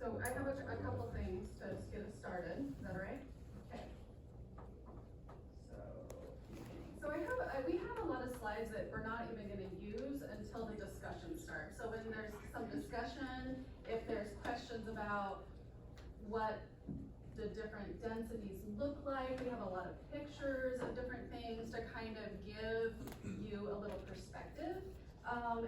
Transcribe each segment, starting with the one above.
So I have a couple things to get us started, is that all right? Okay. So we have a lot of slides that we're not even gonna use until the discussion starts. So when there's some discussion, if there's questions about what the different densities look like, we have a lot of pictures of different things to kind of give you a little perspective.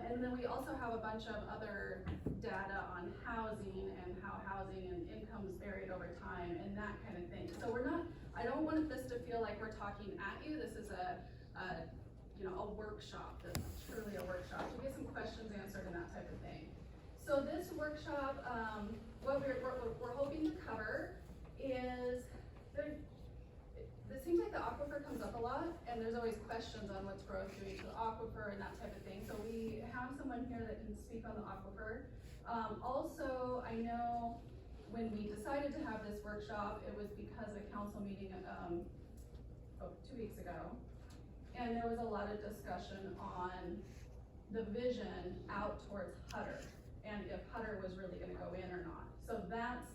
And then we also have a bunch of other data on housing and how housing and incomes varied over time and that kind of thing. So I don't want this to feel like we're talking at you. This is a workshop. That's truly a workshop to get some questions answered and that type of thing. So this workshop, what we're hoping to cover is it seems like the aquifer comes up a lot, and there's always questions on what's growth doing to the aquifer and that type of thing. So we have someone here that can speak on the aquifer. Also, I know when we decided to have this workshop, it was because of a council meeting 2 weeks ago, and there was a lot of discussion on the vision out towards Hutter, and if Hutter was really going to go in or not. So that's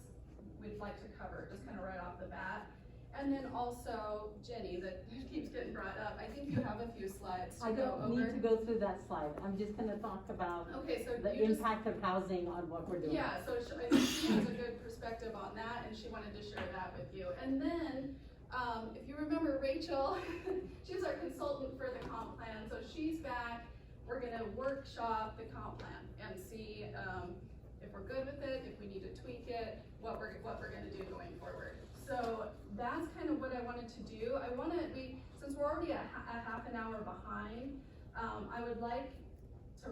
we'd like to cover just kind of right off the bat. And then also, Jenny, that keeps getting brought up, I think you have a few slides to go over. I don't need to go through that slide. I'm just gonna talk about the impact of housing on what we're doing. Yeah, so I think she has a good perspective on that, and she wanted to share that with you. And then, if you remember Rachel, she's our consultant for the comp plan, so she's back. We're gonna workshop the comp plan and see if we're good with it, if we need to tweak it, what we're gonna do going forward. So that's kind of what I wanted to do. Since we're already a half an hour behind, I would like to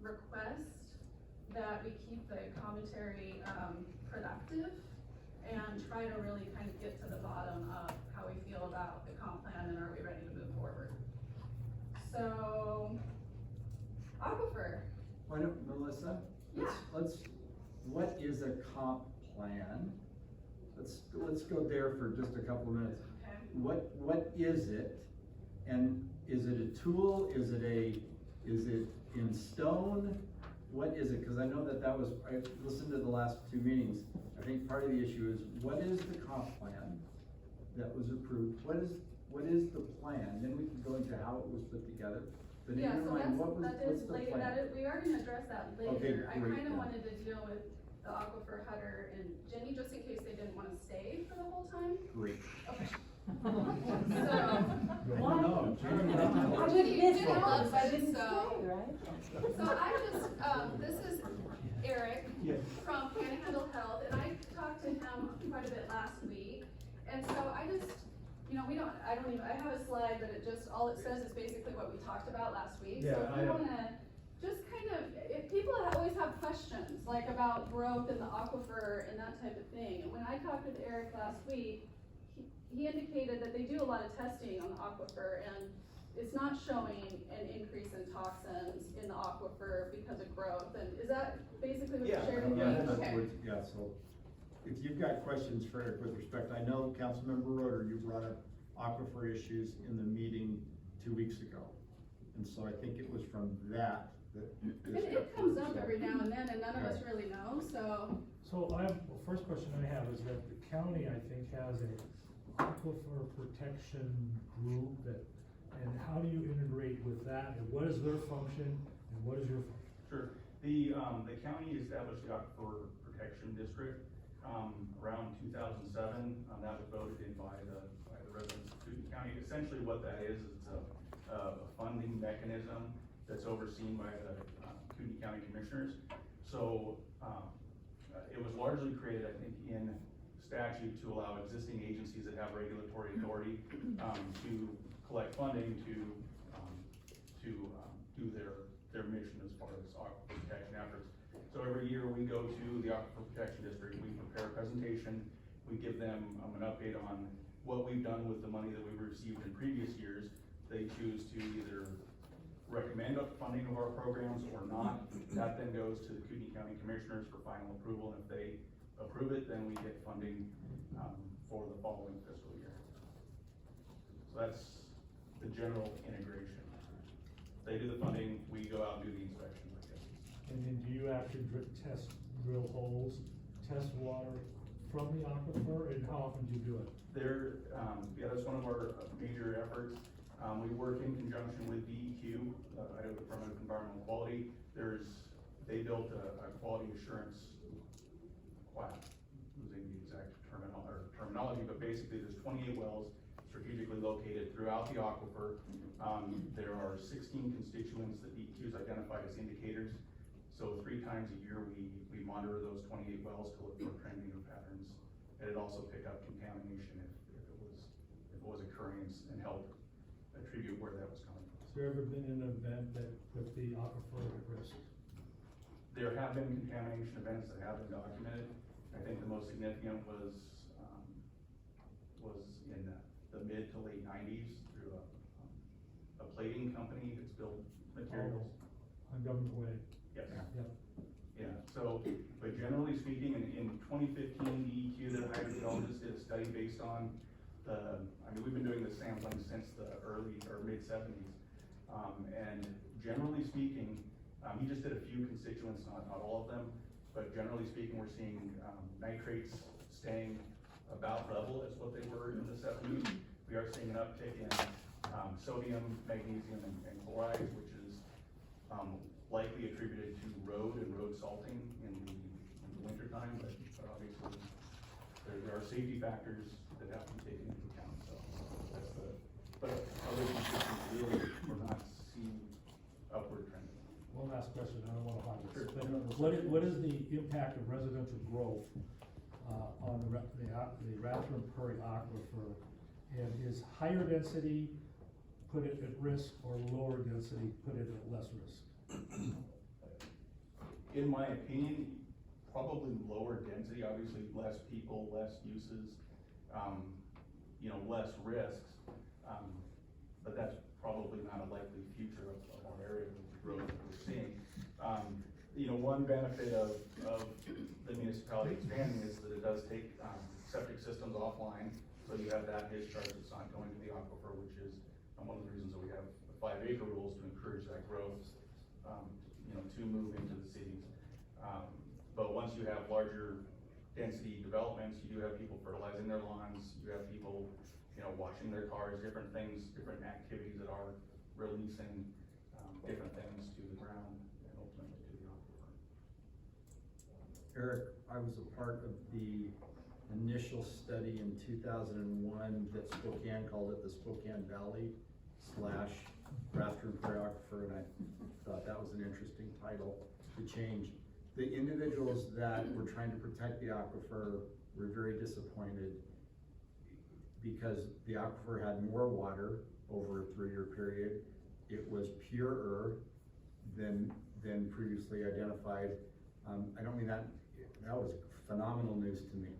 request that we keep the commentary productive and try to really kind of get to the bottom of how we feel about the comp plan and are we ready to move forward. So, aquifer. Why don't, Melissa? Yeah. What is a comp plan? Let's go there for just a couple of minutes. Okay. What is it? And is it a tool? Is it in stone? What is it? Because I know that was, I listened to the last 2 meetings. I think part of the issue is, what is the comp plan that was approved? What is the plan? Then we can go into how it was put together. But in your mind, what's the plan? We are going to address that later. Okay, I great, kind of then. wanted to deal with the aquifer, Hutter, and Jenny, just in case they didn't want to stay for the whole time. Great. Okay. No, Jenny loves I it, didn't so. say, right? So I just, this is Eric Yes. from Panhandle Health, and I talked to him quite a bit last week. And so I just, I have a slide, but all it says is basically what we talked about last week. Yeah, So if you wanna just kind of, if people always have questions, like about growth in the aquifer and that type of thing. And when I talked with Eric last week, he indicated that they do a lot of testing on the aquifer, and it's not showing an increase in toxins in the aquifer because of growth. And is that basically what you shared with me? Okay. Yeah, so if you've got questions for Eric with respect, I know Councilmember Roeder, you brought up aquifer issues in the meeting 2 weeks ago. And so I think it was from that It comes up every now and then, and none of us really know, so. So first question I have is that the county, I think, has a aquifer protection group and how do you integrate with that? And what is their function and what is your function? Sure. The county established the Aquifer Protection District around 2007. That was voted in by the residents of Cooten County. Essentially what that is, it's a funding mechanism that's overseen by the Cooten County Commissioners. So it was largely created, I think, in statute to allow existing agencies that have regulatory authority to collect funding to do their mission as far as aquifer protection efforts. So every year we go to the Aquifer Protection District, we prepare a presentation, we give them an update on what we've done with the money that we've received in previous years. They choose to either recommend funding of our programs or not. That then goes to the Cooten County Commissioners for final approval, and if they approve it, then we get funding for the following fiscal year. So that's the general integration. They do the funding, we go out and do the inspection. And then do you actually test drill holes, test water from the aquifer, and how often do you do it? That's one of our major efforts. We work in conjunction with DEQ, Idaho Department of Environmental Quality. They built a quality assurance losing the exact terminology, but basically there's 28 wells strategically located throughout the aquifer. There are 16 constituents that DEQ has identified as indicators. So 3 times a year, we monitor those 28 wells to look for trending or patterns. And it also pick up contamination if it was occurring and help attribute where that was coming from. Has there ever been an event that put the aquifer at risk? There have been contamination events that have been documented. I think the most significant was in the mid to late 90s through a plating company that's built materials. On Government Way? Yes. Yeah. Yeah, so, but generally speaking, in 2015, DEQ did a hydro geologist did a study based on we've been doing this sampling since the early or mid 70s. And generally speaking, he just did a few constituents, not all of them, but generally speaking, we're seeing nitrates staying about level as what they were in the 70s. We are seeing an uptick in sodium, magnesium, and chlorides, which is likely attributed to road salting in the winter time, but obviously there are safety factors that have to be taken into account. So that's but other constituents really we're not seeing upward trending. One last question, I don't wanna hog this. Sure. But what is the impact of residential growth on the Raptor and Prairie aquifer? And is higher density put it at risk, or lower density put it at less risk? In my opinion, probably lower density, obviously less people, less uses, less risks. But that's probably not a likely future of our area with the growth that we're seeing. One benefit of the municipality expanding is that it does take septic systems offline, so you have that discharge that's not going to the aquifer, which is one of the reasons that we have the 5-acre rules to encourage that growth, to move into the cities. But once you have larger density developments, you do have people fertilizing their lawns, you have people, washing their cars, different things, different activities that are releasing different things to the ground and ultimately to the aquifer. Eric, I was a part of the initial study in 2001 that Spokane called it the Spokane Valley / Raptor and Prairie Aquifer, and I thought that was an interesting title to change. The individuals that were trying to protect the aquifer were very disappointed because the aquifer had more water over a 3-year period. It was purer than previously identified. I don't mean that was phenomenal news to me.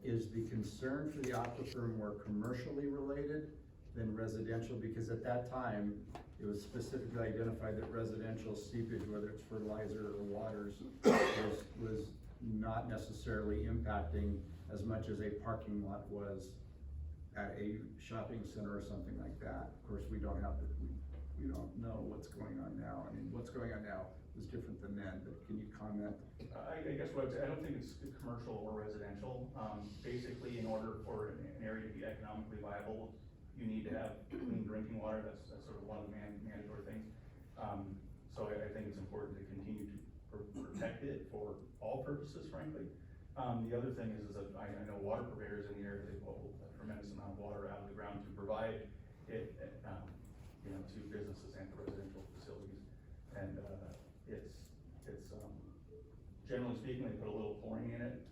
Is the concern for the aquifer more commercially related than residential? Because at that time, it was specifically identified that residential seepage, whether it's fertilizer or waters, was not necessarily impacting as much as a parking lot was at a shopping center or something like that. Of course, we don't know what's going on now. I mean, what's going on now is different than then, but can you comment? I guess I don't think it's commercial or residential. Basically, in order for an area to be economically viable, you need to have clean drinking water. That's sort of one of the mandatory things. So I think it's important to continue to protect it for all purposes, frankly. The other thing is that I know water purveyors in the area, they pull a tremendous amount of water out of the ground to provide it, to businesses and to residential facilities. And generally speaking, they put a little chlorine in it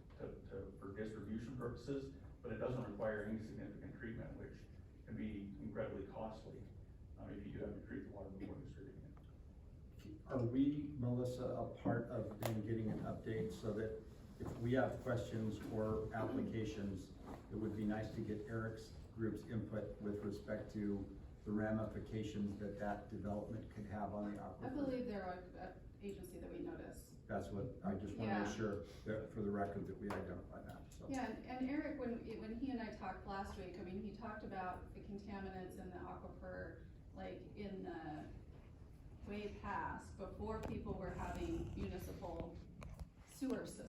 for distribution purposes, but it doesn't require any significant treatment, which can be incredibly costly if you do have to treat the water before distributing it. Are we, Melissa, a part of then getting an update so that if we have questions or applications, it would be nice to get Eric's group's input with respect to the ramifications that development could have on the aquifer? I believe they're an agency that we notice. That's what, I just want to make sure that for the record that we identify that, so. Yeah, and Eric, when he and I talked last week, he talked about the contaminants in the aquifer, like in the way past, before people were having municipal sewer systems.